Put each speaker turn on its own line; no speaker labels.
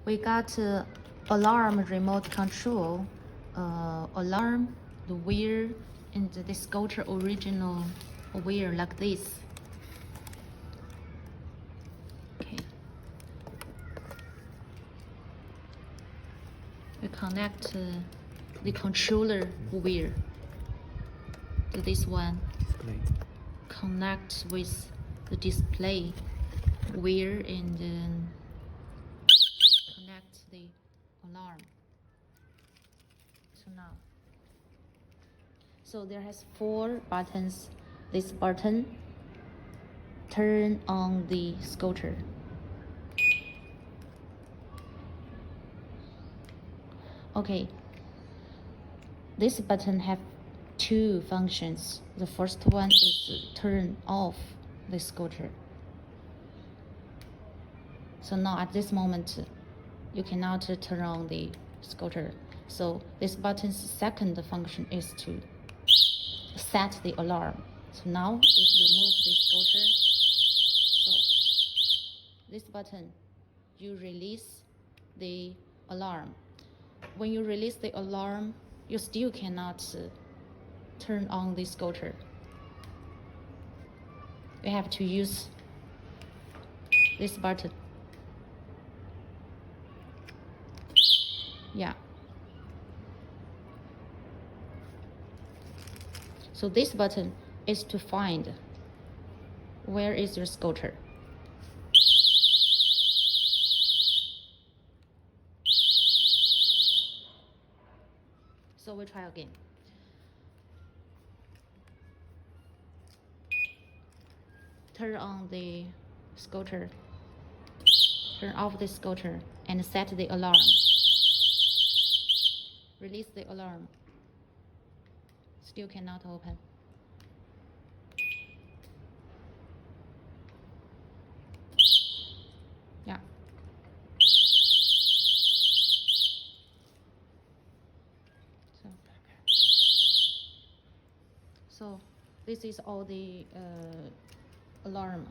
we got alarm remote control, alarm, the wheel, and the scooter original wheel like this. Okay. We connect the controller wheel to this one.
Display.
Connect with the display wheel and then connect the alarm. So there has 4 buttons. This button turn on the scooter. Okay, this button have 2 functions. The first one is turn off the scooter. So now at this moment, you cannot turn on the scooter. So this button's second function is to set the alarm. So now if you move the scooter, so this button, you release the alarm. When you release the alarm, you still cannot turn on the scooter. You have to use this button. Yeah. So this button is to find where is your scooter. So we try again. Turn on the scooter, turn off the scooter, and set the alarm. Release the alarm. Still cannot open. Yeah. So this is all the alarm